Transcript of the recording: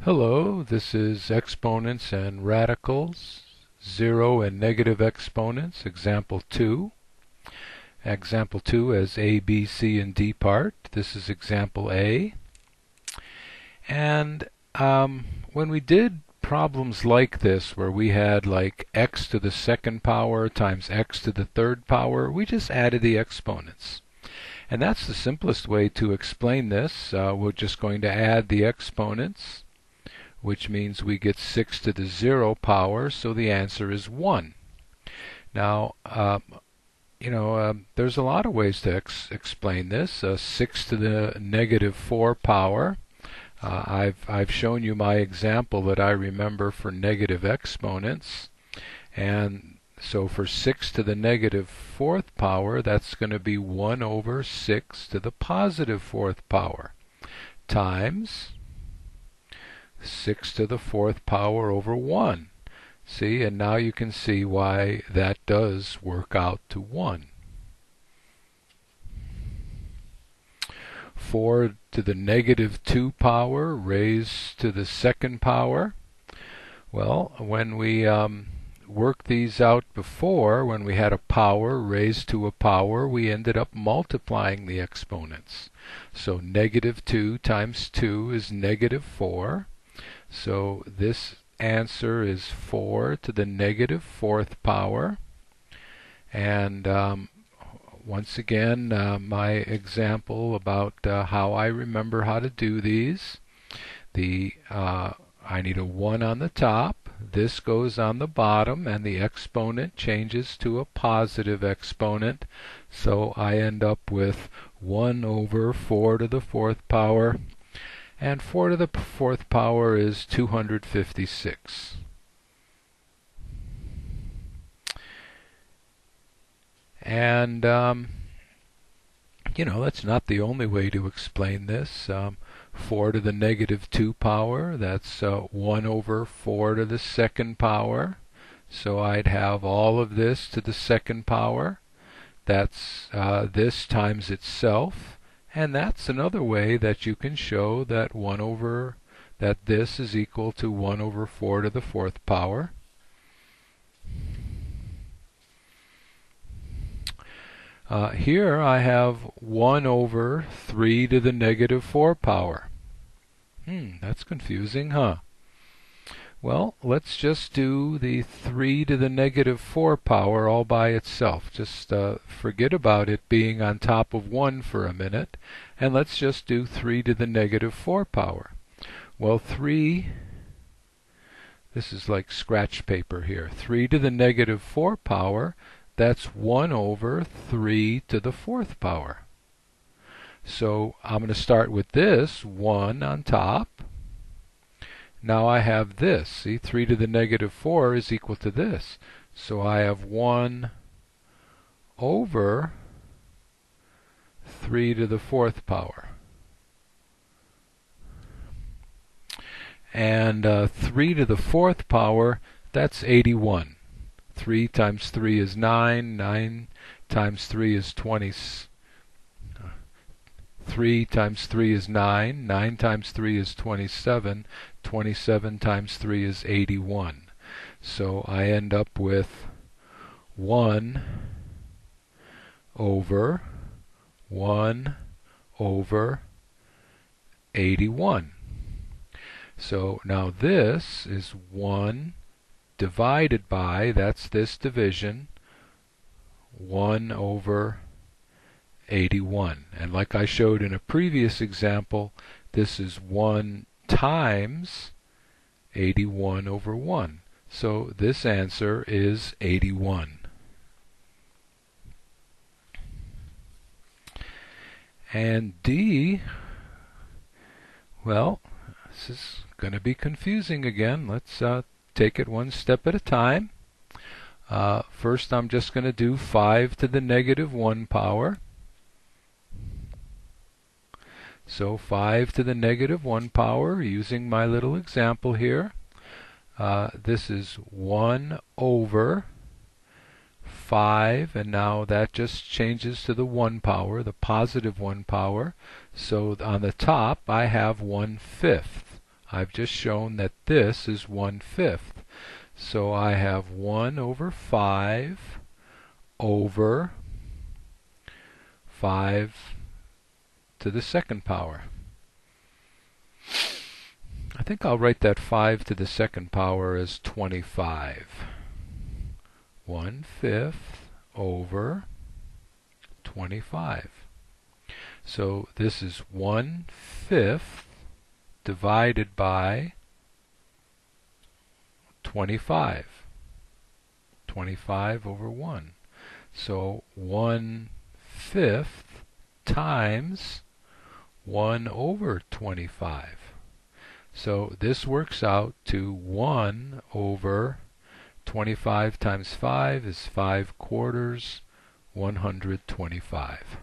Hello, this is Exponents and Radicals, Zero and Negative Exponents, Example 2. Example 2 has A, B, C, and D part. This is Example A. And when we did problems like this, where we had like x to the second power times x to the third power, we just added the exponents. And that's the simplest way to explain this. We're just going to add the exponents, which means we get 6 to the 0 power, so the answer is 1. Now, there's a lot of ways to explain this. 6 to the negative 4 power. I've shown you my example that I remember for negative exponents. And so for 6 to the negative 4th power, that's going to be 1 over 6 to the positive 4th power times 6 to the 4th power over 1. See, and now you can see why that does work out to 1. 4 to the negative 2 power raised to the second power. Well, when we worked these out before, when we had a power raised to a power, we ended up multiplying the exponents. So negative 2 times 2 is negative 4. So this answer is 4 to the negative 4th power. And once again, my example about how I remember how to do these. I need a 1 on the top. This goes on the bottom, and the exponent changes to a positive exponent. So I end up with 1 over 4 to the 4th power. And 4 to the 4th power is 256. And, that's not the only way to explain this. 4 to the negative 2 power, that's 1 over 4 to the second power. So I'd have all of this to the second power. That's this times itself. And that's another way that you can show that this is equal to 1 over 4 to the 4th power. Here I have 1 over 3 to the negative 4 power. That's confusing, huh? Well, let's just do the 3 to the negative 4 power all by itself. Just forget about it being on top of 1 for a minute, and let's just do 3 to the negative 4 power. Well, this is like scratch paper here. 3 to the negative 4 power, that's 1 over 3 to the 4th power. So I'm going to start with this 1 on top. Now I have this. See, 3 to the negative 4 is equal to this. So I have 1 over 3 to the 4th power. And 3 to the 4th power, that's 81. 3 times 3 is 9. 9 times 3 is 20. 3 times 3 is 9. 9 times 3 is 27. 27 times 3 is 81. So I end up with 1 over 81. So now this is 1 divided by, that's this division, 1 over 81. And like I showed in a previous example, this is 1 times 81 over 1. So this answer is 81. And D, well, this is going to be confusing again. Let's take it one step at a time. First, I'm just going to do 5 to the negative 1 power. So 5 to the negative 1 power, using my little example here. This is 1 over 5, and now that just changes to the 1 power, the positive 1 power. So on the top, I have 1/5. I've just shown that this is 1/5. So I have 1 over 5 over 5 to the second power. I think I'll write that 5 to the second power as 25. 1/5 over 25. So this is 1/5 divided by 25. 25 over 1. So 1/5 times 1 over 25. So this works out to 1 over 25 times 5 is 5/4, 125.